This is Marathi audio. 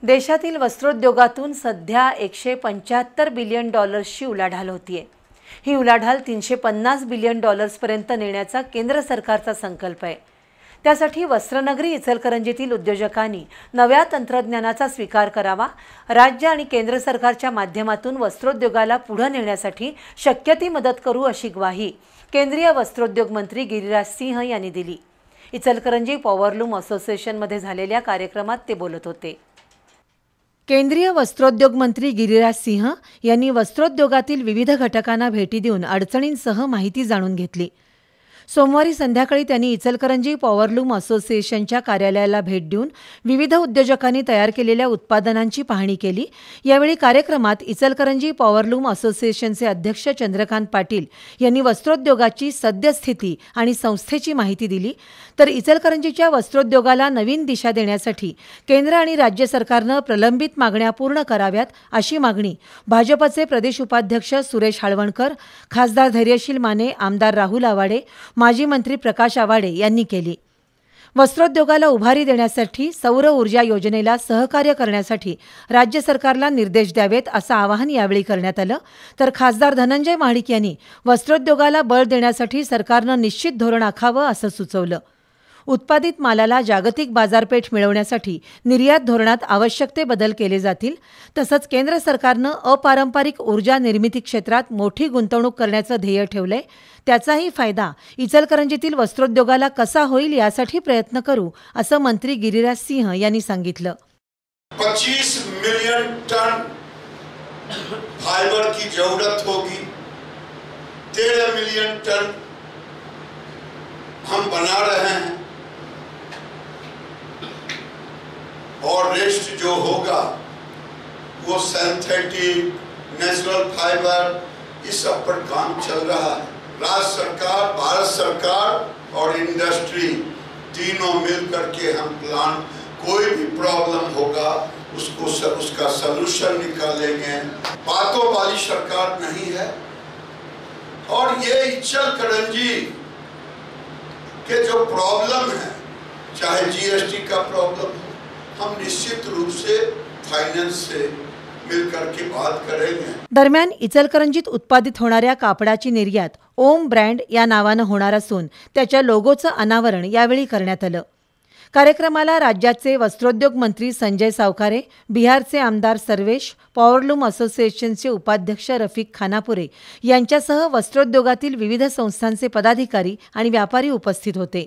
देशातील वस्त्रोद्योगातून सध्या 175 बिलियन डॉलर्सची उलाढाल होतीये। ही उलाढाल 350 बिलियन डॉलर्सपर्यंत नेण्याचा केंद्र सरकारचा संकल्प आहे। त्यासाठी वस्त्रनगरी इचलकरंजीतील उद्योजकांनी नव्या तंत्रज्ञानाचा स्वीकार करावा, राज्य आणि केंद्र सरकारच्या माध्यमातून वस्त्रोद्योगाला पुढे नेण्यासाठी शक्य ती मदत करू अशी ग्वाही केंद्रीय वस्त्रोद्योग मंत्री गिरिराज सिंह यांनी दिली। इचलकरंजी पॉवरलूम असोसिएशनमध्ये झालेल्या कार्यक्रमात ते बोलत होते। केंद्रीय वस्त्रोद्योग मंत्री गिरिराज सिंह यांनी वस्त्रोद्योगातील विविध घटकांना भेटी देऊन अडचणींसह माहिती जाणून घेतली। सोमवारी संध्याकाळी त्यांनी इचलकरंजी पॉवरलूम असोसिएशनच्या कार्यालयाला भेट देऊन विविध उद्योजकांनी तयार केलेल्या उत्पादनांची पाहणी केली। यावेळी कार्यक्रमात इचलकरंजी पॉवरलूम असोसिएशनचे अध्यक्ष चंद्रकांत पाटील यांनी वस्त्रोद्योगाची सद्यस्थिती आणि संस्थेची माहिती दिली। तर इचलकरंजीच्या वस्त्रोद्योगाला नवीन दिशा देण्यासाठी केंद्र आणि राज्य सरकारने प्रलंबित मागण्या पूर्ण कराव्यात अशी मागणी भाजपचे प्रदेश उपाध्यक्ष सुरेश हाळवणकर, खासदार धैर्यशील माने, आमदार राहुल आवाडे, माजी मंत्री प्रकाश आवाडे यांनी केली। वस्त्रोद्योगाला उभारी देण्यासाठी सौर ऊर्जा योजनेला सहकार्य करण्यासाठी राज्य सरकारला निर्देश द्यावेत असं आवाहन यावेळी करण्यात आलं। तर खासदार धनंजय महाडिक यांनी वस्त्रोद्योगाला बळ देण्यासाठी सरकारनं निश्चित धोरण आखावं असं सुचवलं। उत्पादित मालाला जागतिक बाजारपेठ मिळवण्यासाठी निर्यात धोरणात आवश्यक ते बदल केले जातील। तसंच केंद्र सरकारनं अपारंपरिक ऊर्जा निर्मिती क्षेत्रात मोठी गुंतवणूक करण्याचं ध्येय ठेवलंय। त्याचाही फायदा इचलकरंजीतील वस्त्रोद्योगाला कसा होईल यासाठी प्रयत्न करू असं मंत्री गिरिराज सिंह यांनी सांगितलं। 25 मिलियन टन फाइबर की जरूरत होगी। 13 मिलियन टन हम बना रहे हैं और रेस्ट जो होगा वो सिंथेटिक, नेचुरल फाइबर, इस सब पर काम चल रहा है। राज्य सरकार, भारत सरकार और इंडस्ट्री तीनों मिल करके हम प्लान, कोई भी प्रॉब्लम होगा उसका सलूशन निकालेंगे। बातों वाली सरकार नहीं है। और ये इचलकरंजी के जो प्रॉब्लम है, चाहे जीएसटी का प्रॉब्लम हो, हम निश्चित रूप से फाइनेंस से मिलकर के बात करेंगे। दरम्यान इचलकरंजीत उत्पादित होणाऱ्या कापडाची निर्यात ओम ब्रँड या नावानं होणार असून त्याच्या लोगोचं अनावरण यावेळी करण्यात आलं। कार्यक्रमाला राज्याचे वस्त्रोद्योग मंत्री संजय सावकारे, बिहारचे आमदार सर्वेश, पॉवरलूम असोसिएशनचे उपाध्यक्ष रफिक खानापुरे यांच्यासह वस्त्रोद्योगातील विविध संस्थांचे पदाधिकारी आणि व्यापारी उपस्थित होते।